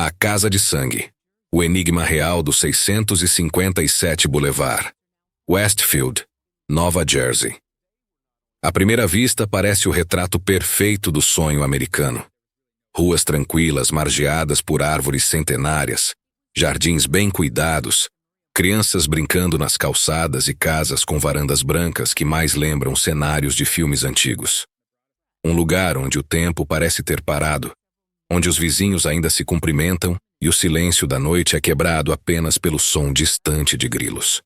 A Casa de Sangue. O enigma real do 657 Boulevard, Westfield, Nova Jersey. À primeira vista, parece o retrato perfeito do sonho americano. Ruas tranquilas, margeadas por árvores centenárias, jardins bem cuidados, crianças brincando nas calçadas e casas com varandas brancas que mais lembram cenários de filmes antigos. Um lugar onde o tempo parece ter parado, onde os vizinhos ainda se cumprimentam e o silêncio da noite é quebrado apenas pelo som distante de grilos.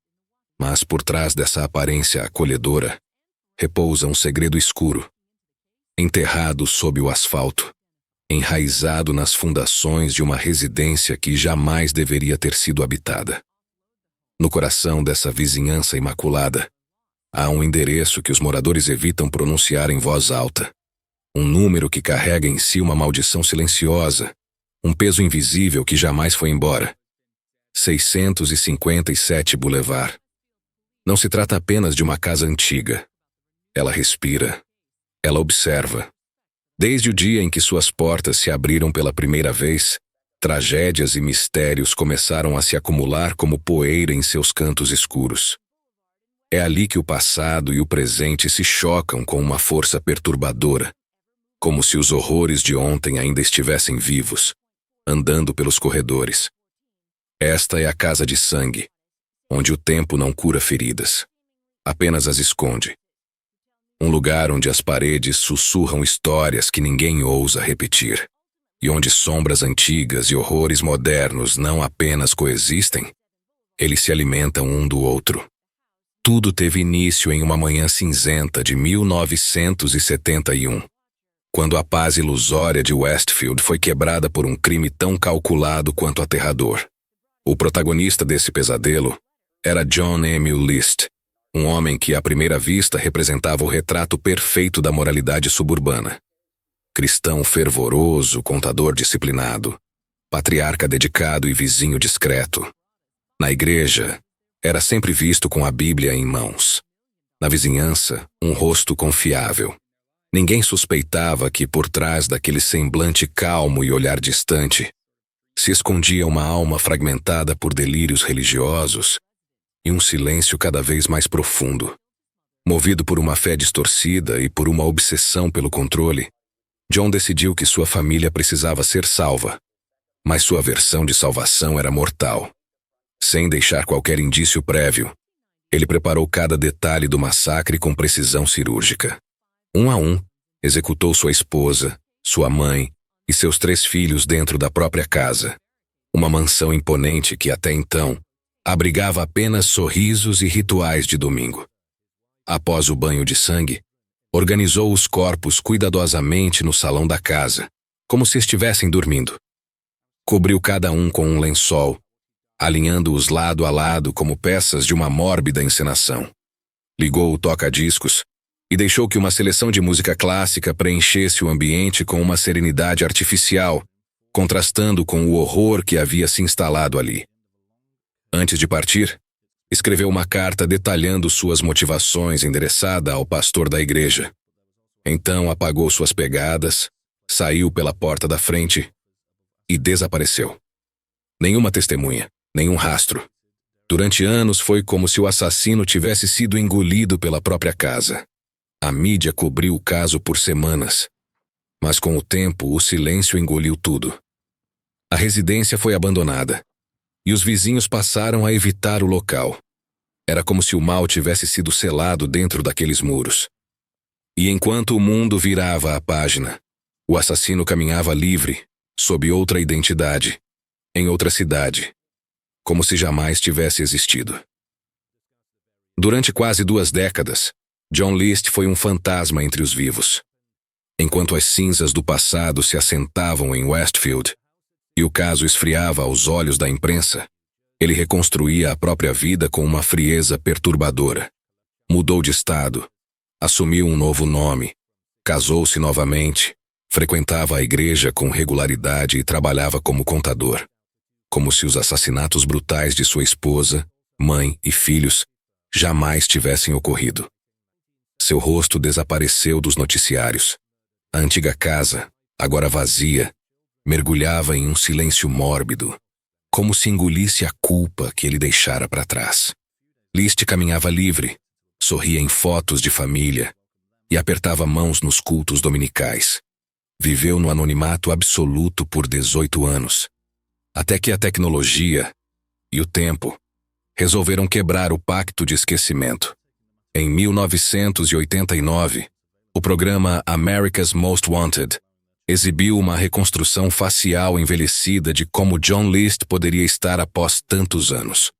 Mas por trás dessa aparência acolhedora, repousa um segredo escuro, enterrado sob o asfalto, enraizado nas fundações de uma residência que jamais deveria ter sido habitada. No coração dessa vizinhança imaculada, há um endereço que os moradores evitam pronunciar em voz alta. Um número que carrega em si uma maldição silenciosa, um peso invisível que jamais foi embora. 657 Boulevard. Não se trata apenas de uma casa antiga. Ela respira. Ela observa. Desde o dia em que suas portas se abriram pela primeira vez, tragédias e mistérios começaram a se acumular como poeira em seus cantos escuros. É ali que o passado e o presente se chocam com uma força perturbadora, como se os horrores de ontem ainda estivessem vivos, andando pelos corredores. Esta é a Casa de Sangue, onde o tempo não cura feridas, apenas as esconde. Um lugar onde as paredes sussurram histórias que ninguém ousa repetir, e onde sombras antigas e horrores modernos não apenas coexistem, eles se alimentam um do outro. Tudo teve início em uma manhã cinzenta de 1971. Quando a paz ilusória de Westfield foi quebrada por um crime tão calculado quanto aterrador. O protagonista desse pesadelo era John Emil List, um homem que à primeira vista representava o retrato perfeito da moralidade suburbana. Cristão fervoroso, contador disciplinado, patriarca dedicado e vizinho discreto. Na igreja, era sempre visto com a Bíblia em mãos. Na vizinhança, um rosto confiável. Ninguém suspeitava que, por trás daquele semblante calmo e olhar distante, se escondia uma alma fragmentada por delírios religiosos e um silêncio cada vez mais profundo. Movido por uma fé distorcida e por uma obsessão pelo controle, John decidiu que sua família precisava ser salva, mas sua versão de salvação era mortal. Sem deixar qualquer indício prévio, ele preparou cada detalhe do massacre com precisão cirúrgica. Um a um, executou sua esposa, sua mãe e seus 3 filhos dentro da própria casa. Uma mansão imponente que até então abrigava apenas sorrisos e rituais de domingo. Após o banho de sangue, organizou os corpos cuidadosamente no salão da casa, como se estivessem dormindo. Cobriu cada um com um lençol, alinhando-os lado a lado como peças de uma mórbida encenação. Ligou o toca-discos e deixou que uma seleção de música clássica preenchesse o ambiente com uma serenidade artificial, contrastando com o horror que havia se instalado ali. Antes de partir, escreveu uma carta detalhando suas motivações endereçada ao pastor da igreja. Então apagou suas pegadas, saiu pela porta da frente e desapareceu. Nenhuma testemunha, nenhum rastro. Durante anos foi como se o assassino tivesse sido engolido pela própria casa. A mídia cobriu o caso por semanas, mas com o tempo o silêncio engoliu tudo. A residência foi abandonada, e os vizinhos passaram a evitar o local. Era como se o mal tivesse sido selado dentro daqueles muros. E enquanto o mundo virava a página, o assassino caminhava livre, sob outra identidade, em outra cidade, como se jamais tivesse existido. Durante quase 2 décadas, John List foi um fantasma entre os vivos. Enquanto as cinzas do passado se assentavam em Westfield e o caso esfriava aos olhos da imprensa, ele reconstruía a própria vida com uma frieza perturbadora. Mudou de estado, assumiu um novo nome, casou-se novamente, frequentava a igreja com regularidade e trabalhava como contador, como se os assassinatos brutais de sua esposa, mãe e filhos jamais tivessem ocorrido. Seu rosto desapareceu dos noticiários. A antiga casa, agora vazia, mergulhava em um silêncio mórbido, como se engolisse a culpa que ele deixara para trás. List caminhava livre, sorria em fotos de família e apertava mãos nos cultos dominicais. Viveu no anonimato absoluto por 18 anos, até que a tecnologia e o tempo resolveram quebrar o pacto de esquecimento. Em 1989, o programa America's Most Wanted exibiu uma reconstrução facial envelhecida de como John List poderia estar após tantos anos.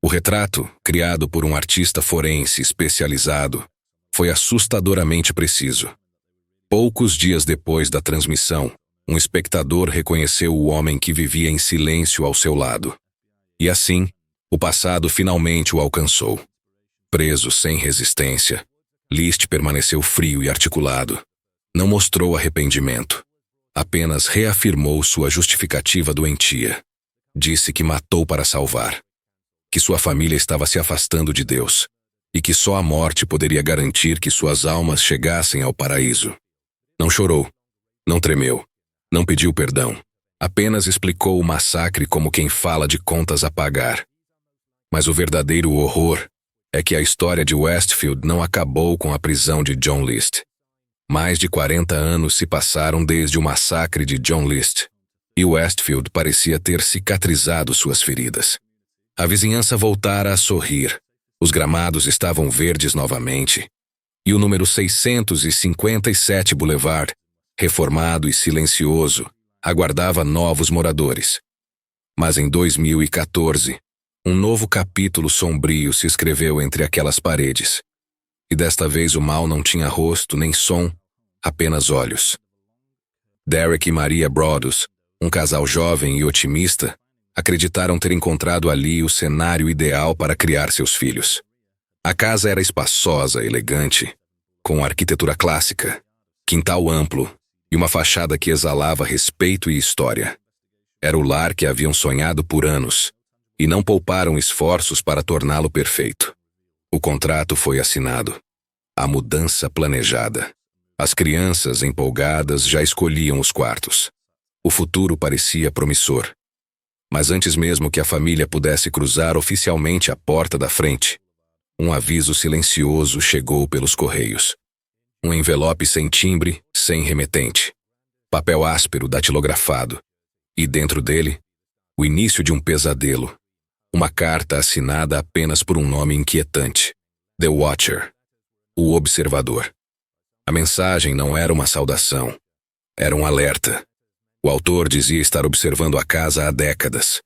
O retrato, criado por um artista forense especializado, foi assustadoramente preciso. Poucos dias depois da transmissão, um espectador reconheceu o homem que vivia em silêncio ao seu lado. E assim, o passado finalmente o alcançou. Preso sem resistência, List permaneceu frio e articulado. Não mostrou arrependimento. Apenas reafirmou sua justificativa doentia. Disse que matou para salvar. Que sua família estava se afastando de Deus. E que só a morte poderia garantir que suas almas chegassem ao paraíso. Não chorou. Não tremeu. Não pediu perdão. Apenas explicou o massacre como quem fala de contas a pagar. Mas o verdadeiro horror é que a história de Westfield não acabou com a prisão de John List. Mais de 40 anos se passaram desde o massacre de John List, e Westfield parecia ter cicatrizado suas feridas. A vizinhança voltara a sorrir, os gramados estavam verdes novamente, e o número 657 Boulevard, reformado e silencioso, aguardava novos moradores. Mas em 2014, um novo capítulo sombrio se escreveu entre aquelas paredes. E desta vez o mal não tinha rosto nem som, apenas olhos. Derek e Maria Brodus, um casal jovem e otimista, acreditaram ter encontrado ali o cenário ideal para criar seus filhos. A casa era espaçosa, elegante, com arquitetura clássica, quintal amplo e uma fachada que exalava respeito e história. Era o lar que haviam sonhado por anos, e não pouparam esforços para torná-lo perfeito. O contrato foi assinado. A mudança planejada. As crianças, empolgadas, já escolhiam os quartos. O futuro parecia promissor. Mas antes mesmo que a família pudesse cruzar oficialmente a porta da frente, um aviso silencioso chegou pelos correios. Um envelope sem timbre, sem remetente. Papel áspero datilografado. E dentro dele, o início de um pesadelo. Uma carta assinada apenas por um nome inquietante. The Watcher. O Observador. A mensagem não era uma saudação. Era um alerta. O autor dizia estar observando a casa há décadas,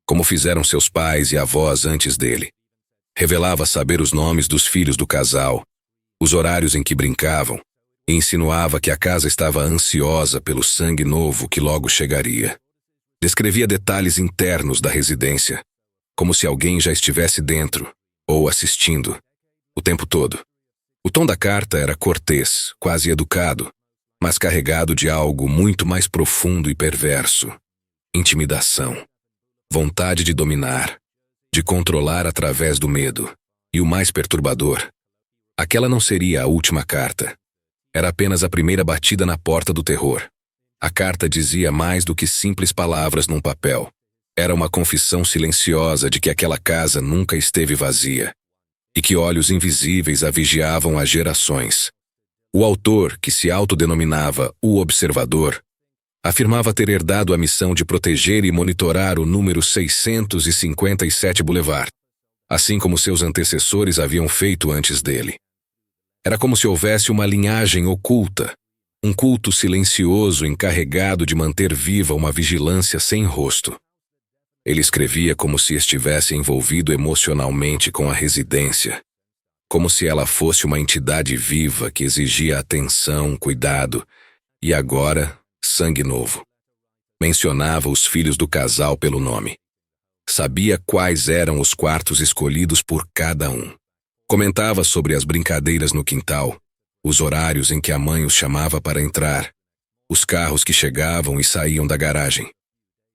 como fizeram seus pais e avós antes dele. Revelava saber os nomes dos filhos do casal, os horários em que brincavam, e insinuava que a casa estava ansiosa pelo sangue novo que logo chegaria. Descrevia detalhes internos da residência, como se alguém já estivesse dentro, ou assistindo, o tempo todo. O tom da carta era cortês, quase educado, mas carregado de algo muito mais profundo e perverso. Intimidação. Vontade de dominar, de controlar através do medo. E o mais perturbador, aquela não seria a última carta. Era apenas a primeira batida na porta do terror. A carta dizia mais do que simples palavras num papel. Era uma confissão silenciosa de que aquela casa nunca esteve vazia, e que olhos invisíveis a vigiavam há gerações. O autor, que se autodenominava o Observador, afirmava ter herdado a missão de proteger e monitorar o número 657 Boulevard, assim como seus antecessores haviam feito antes dele. Era como se houvesse uma linhagem oculta, um culto silencioso encarregado de manter viva uma vigilância sem rosto. Ele escrevia como se estivesse envolvido emocionalmente com a residência, como se ela fosse uma entidade viva que exigia atenção, cuidado e agora, sangue novo. Mencionava os filhos do casal pelo nome. Sabia quais eram os quartos escolhidos por cada um. Comentava sobre as brincadeiras no quintal, os horários em que a mãe os chamava para entrar, os carros que chegavam e saíam da garagem.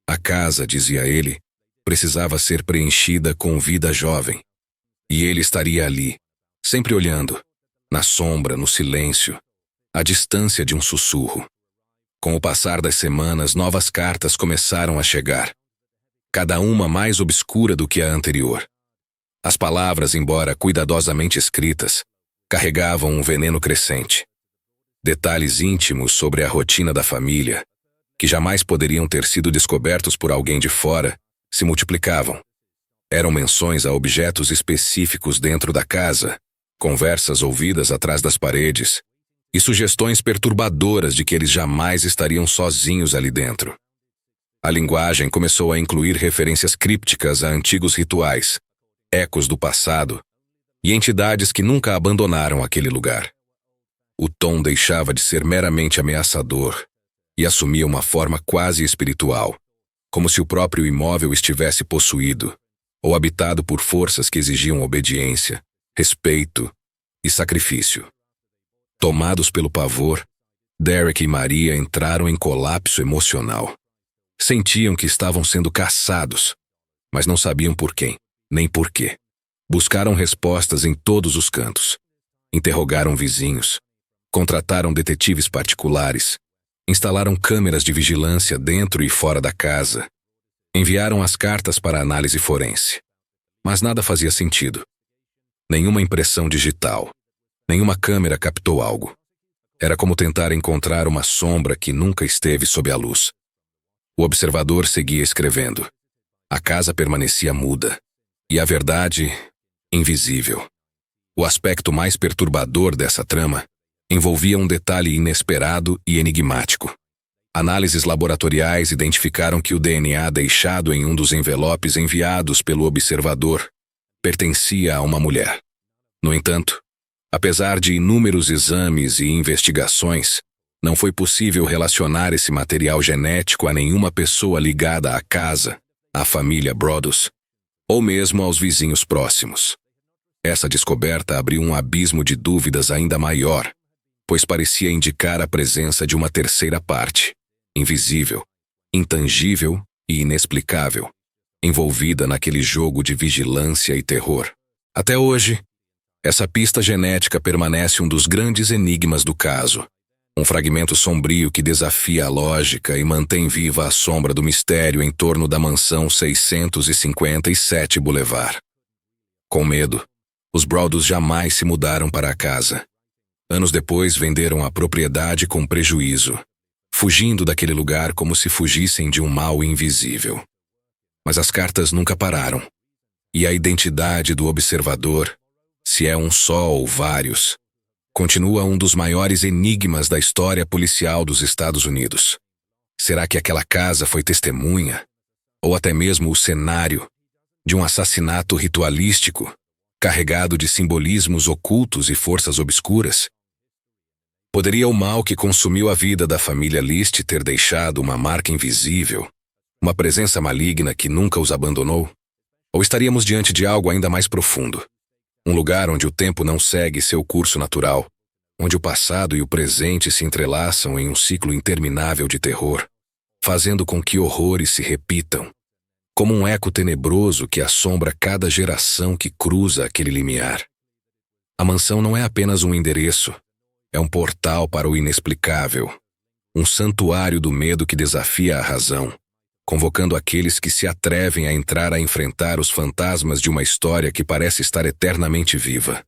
A casa, dizia ele, precisava ser preenchida com vida jovem. E ele estaria ali, sempre olhando, na sombra, no silêncio, à distância de um sussurro. Com o passar das semanas, novas cartas começaram a chegar, cada uma mais obscura do que a anterior. As palavras, embora cuidadosamente escritas, carregavam um veneno crescente. Detalhes íntimos sobre a rotina da família, que jamais poderiam ter sido descobertos por alguém de fora, se multiplicavam. Eram menções a objetos específicos dentro da casa, conversas ouvidas atrás das paredes, e sugestões perturbadoras de que eles jamais estariam sozinhos ali dentro. A linguagem começou a incluir referências crípticas a antigos rituais, ecos do passado e entidades que nunca abandonaram aquele lugar. O tom deixava de ser meramente ameaçador e assumia uma forma quase espiritual, como se o próprio imóvel estivesse possuído ou habitado por forças que exigiam obediência, respeito e sacrifício. Tomados pelo pavor, Derek e Maria entraram em colapso emocional. Sentiam que estavam sendo caçados, mas não sabiam por quem, nem por quê. Buscaram respostas em todos os cantos. Interrogaram vizinhos, contrataram detetives particulares, instalaram câmeras de vigilância dentro e fora da casa, enviaram as cartas para análise forense. Mas nada fazia sentido. Nenhuma impressão digital, nenhuma câmera captou algo. Era como tentar encontrar uma sombra que nunca esteve sob a luz. O observador seguia escrevendo. A casa permanecia muda. E a verdade, invisível. O aspecto mais perturbador dessa trama envolvia um detalhe inesperado e enigmático. Análises laboratoriais identificaram que o DNA deixado em um dos envelopes enviados pelo observador pertencia a uma mulher. No entanto, apesar de inúmeros exames e investigações, não foi possível relacionar esse material genético a nenhuma pessoa ligada à casa, à família Brodus, ou mesmo aos vizinhos próximos. Essa descoberta abriu um abismo de dúvidas ainda maior, pois parecia indicar a presença de uma terceira parte, invisível, intangível e inexplicável, envolvida naquele jogo de vigilância e terror. Até hoje, essa pista genética permanece um dos grandes enigmas do caso, um fragmento sombrio que desafia a lógica e mantém viva a sombra do mistério em torno da mansão 657 Boulevard. Com medo, os Brodus jamais se mudaram para a casa. Anos depois, venderam a propriedade com prejuízo, fugindo daquele lugar como se fugissem de um mal invisível. Mas as cartas nunca pararam, e a identidade do observador, se é um só ou vários, continua um dos maiores enigmas da história policial dos Estados Unidos. Será que aquela casa foi testemunha, ou até mesmo o cenário, de um assassinato ritualístico, carregado de simbolismos ocultos e forças obscuras? Poderia o mal que consumiu a vida da família List ter deixado uma marca invisível, uma presença maligna que nunca os abandonou? Ou estaríamos diante de algo ainda mais profundo? Um lugar onde o tempo não segue seu curso natural, onde o passado e o presente se entrelaçam em um ciclo interminável de terror, fazendo com que horrores se repitam, como um eco tenebroso que assombra cada geração que cruza aquele limiar. A mansão não é apenas um endereço, é um portal para o inexplicável, um santuário do medo que desafia a razão, convocando aqueles que se atrevem a entrar a enfrentar os fantasmas de uma história que parece estar eternamente viva.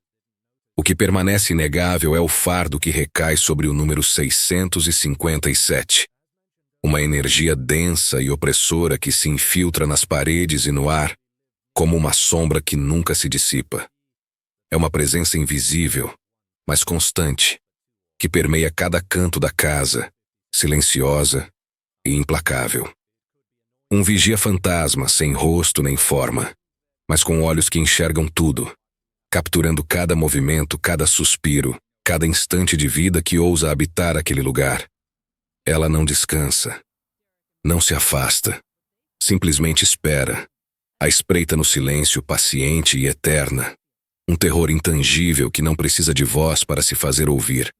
O que permanece inegável é o fardo que recai sobre o número 657. Uma energia densa e opressora que se infiltra nas paredes e no ar, como uma sombra que nunca se dissipa. É uma presença invisível, mas constante, que permeia cada canto da casa, silenciosa e implacável. Um vigia-fantasma sem rosto nem forma, mas com olhos que enxergam tudo, capturando cada movimento, cada suspiro, cada instante de vida que ousa habitar aquele lugar. Ela não descansa, não se afasta, simplesmente espera, à espreita no silêncio paciente e eterna, um terror intangível que não precisa de voz para se fazer ouvir,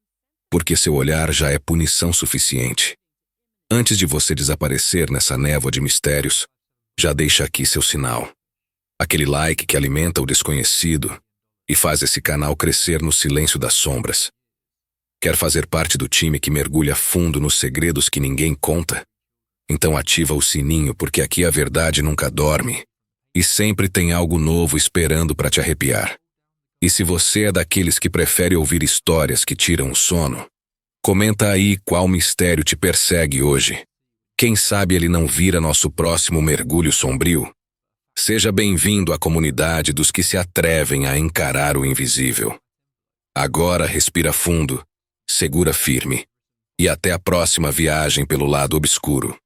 porque seu olhar já é punição suficiente. Antes de você desaparecer nessa névoa de mistérios, já deixa aqui seu sinal. Aquele like que alimenta o desconhecido e faz esse canal crescer no silêncio das sombras. Quer fazer parte do time que mergulha fundo nos segredos que ninguém conta? Então ativa o sininho, porque aqui a verdade nunca dorme. E sempre tem algo novo esperando para te arrepiar. E se você é daqueles que prefere ouvir histórias que tiram o sono, comenta aí qual mistério te persegue hoje. Quem sabe ele não vira nosso próximo mergulho sombrio? Seja bem-vindo à comunidade dos que se atrevem a encarar o invisível. Agora respira fundo, segura firme. E até a próxima viagem pelo lado obscuro.